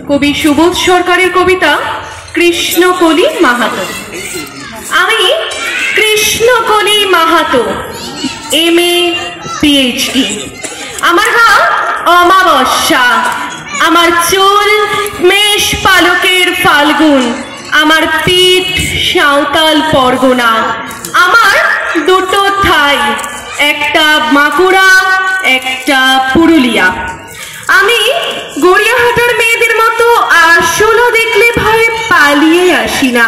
কবি সুবোধ সরকারের কবিতা কৃষ্ণকলি মাহাতো। আমি কৃষ্ণকলি মাহাতো, MA PhD। আমার নাম অমাবস্যা, আমার চুল মেষ পালকের ফাল্গুন, আমার পিঠ সাঁওতাল পরগনা, আমার দুটো ঠাই, একটা বাঁকুড়া একটা পুরুলিয়া। আমি গড়িয়াহাটার মেয়েদের মতো আসলে দেখলে ভয়ে পালিয়ে আসি না।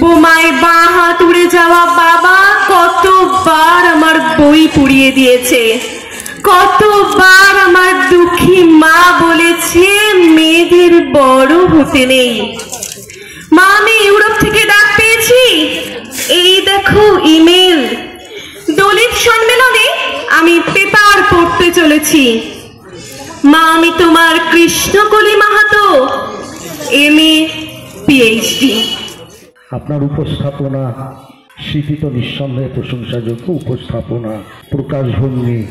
বোমায় বাঁ হাত উড়ে যাওয়া বাবা কতবার আমার বই পুড়িয়ে দিয়েছে, কতবার আমার দুঃখী মা বলেছে মেয়েদের বড় হতে নেই। মা, আমি ইউরোপ থেকে ডাক পেয়েছি, এই দেখো ইমেল। দলিত সম্মেলনে আমি পেপার পড়তে চলেছি। মা, আমি তোমার কৃষ্ণকলি মাহাতো, MA PhD। আপনার উপস্থাপনা স্মৃতিত নিঃসন্দেহে প্রশংসাযোগ্য। উপস্থাপনা, প্রকাশভঙ্গি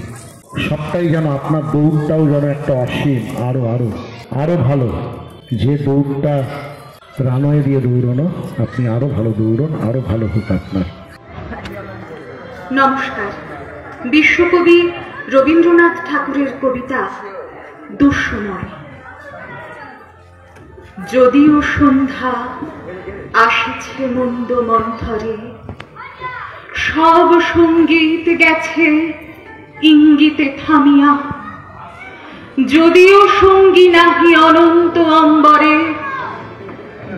সবটাই যেন, আপনার দৌড়টাও যেন একটা অসীম, আরো আরো আরো ভালো। যে দৌড়টা রানওয়ে দিয়ে দৌড়ানো, আপনি আরো ভালো দৌড়ন, আরো ভালো হোক আপনার। নমস্কার। বিশ্বকবি রবীন্দ্রনাথ ঠাকুরের কবিতা দুঃসময়। যদিও সন্ধ্যা আসিছে মন্দ মন্থরে, সব সঙ্গীত গেছে ইঙ্গিতে থামিয়া, যদিও সঙ্গী নাহি অনন্ত অম্বরে,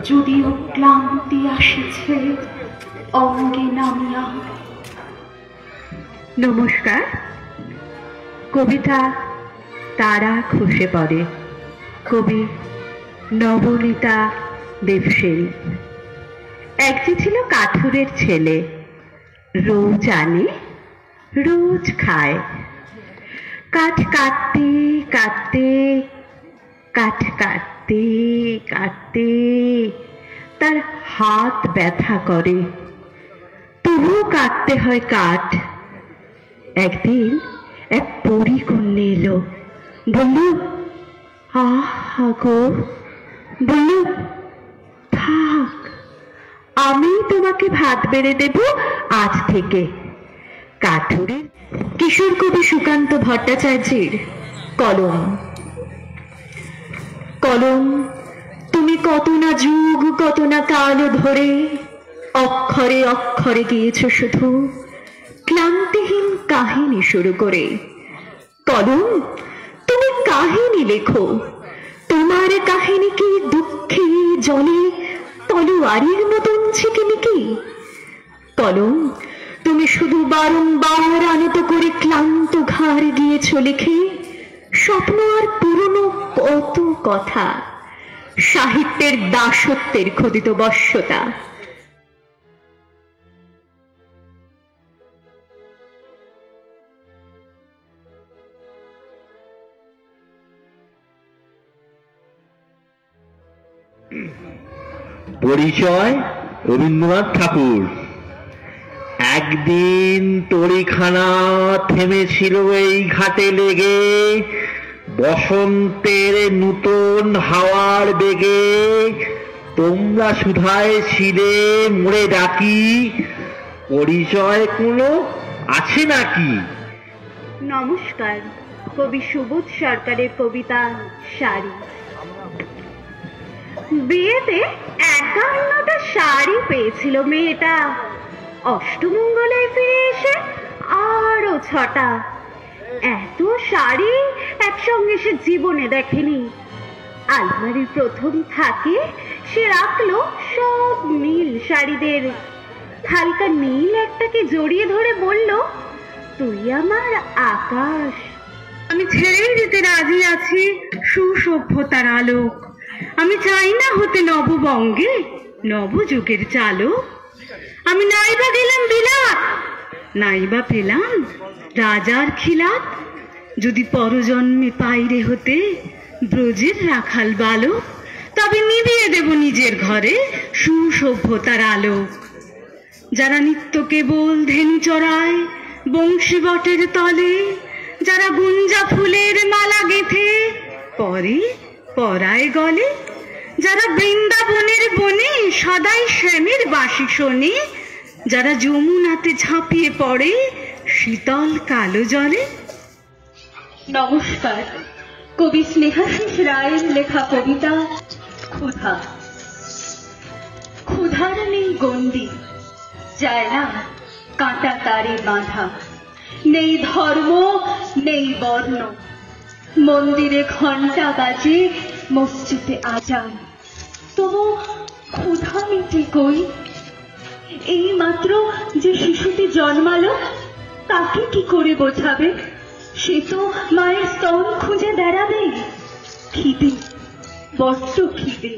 যদিও ক্লান্তি আসিছে অঙ্গে নামিয়া। নমস্কার। কবিতা তারা খসে পড়ে, কবি নবনীতা দেবসেনী। একটি ছিল কাঠুরের ছেলে, রোজ আনে রোজ খায়। কাঠ কাটতে কাটতে কাঠ কাটতে কাটতে তার হাত ব্যথা করে, তবু কাটতে হয় কাঠ। একদিন এক পরী কন্যা এলো, বলল আহা গো, বলল থাক, আমি তোমাকে ভাত বেড়ে দেব আজ থেকে। কাঠুরের কিশোর কবি সুকান্ত ভট্টাচার্যের কলম। কলম, তুমি কত না যুগ কত না কাল ধরে অক্ষরে অক্ষরে গিয়েছ শুধু ক্লান্তিহীন কাহিনী শুরু করে। কলম, তুমি কাহিনী লেখো, তোমার কাহিনী কি দুঃখে জলে তলোয়ারির মতন ছিকিমিকি? কলম, তুমি শুধু বারংবার আনত করে ক্লান্ত ঘাড় গিয়েছ লিখে স্বপ্ন আর পুরনো কত কথা, সাহিত্যের দাসত্বের খোদিত বশ্যতা। পরিচয় রবীন্দ্রনাথ ঠাকুর। একদিন তরিখানা থেমেছিল এই ঘাটে লেগে, বসন্তের নূতন হাওয়ার বেগে। তোমরা সুধায় ছিলে মোড়ে ডাকি, পরিচয় কোনো আছে নাকি? নমস্কার। কবি সুবোধ সরকারের কবিতা শাড়ি। বিয়েতে 51টা শাড়ি পেয়েছিল মেয়েটা, অষ্টমঙ্গলে ফিরে এসে আরো 6টা। এত শাড়ি একসঙ্গে সে জীবনে দেখেনি। আলমারির প্রথম থাকে সে রাখলো সব নীল শাড়িদের। হালকা নীল একটাকে জড়িয়ে ধরে বলল, তুই আমার আকাশ। আমি ছেড়ে দিতে রাজি আছি সুসভ্যতার আলোক। আমি চাই না হতে নববঙ্গে নবযুগের চালক। আমি নাইবা গেলাম বিলাত, নাইবা পেলাম রাজার খিলাত। যদি পরজন্মে পাইরে হতে ব্রজের রাখাল বালক, তবে নিভিয়ে দেব নিজের ঘরে সুসভ্যতার আলো। যারা নিত্য কেবল ধেনু চড়ায় বংশী বটের তলে, যারা গুঞ্জা ফুলের মালা গেঁথে পরে পরায় গলে, যারা বৃন্দাবনের বনে সদাই শ্যামের বাঁশি শোনে, যারা যমুনাতে ঝাঁপিয়ে পড়ে শীতল কালো জলে। নমস্কার। কবি স্নেহাশিস রায়ের লেখা কবিতা ক্ষুধা। ক্ষুধার নেই গণ্ডি, যায় না কাঁটা তারে বাঁধা, নেই ধর্ম নেই বর্ণ, মন্দিরে ঘণ্টা বাজে, মসজিদে আজান, তবু ক্ষুধা মিটে কই? এই মাত্র যে শিশুটি জন্মালো, তাকে কি করে বোঝাবে? সে তো মায়ের স্তন খুঁজে বেড়াবে। খিদে, বড্ড খিদে।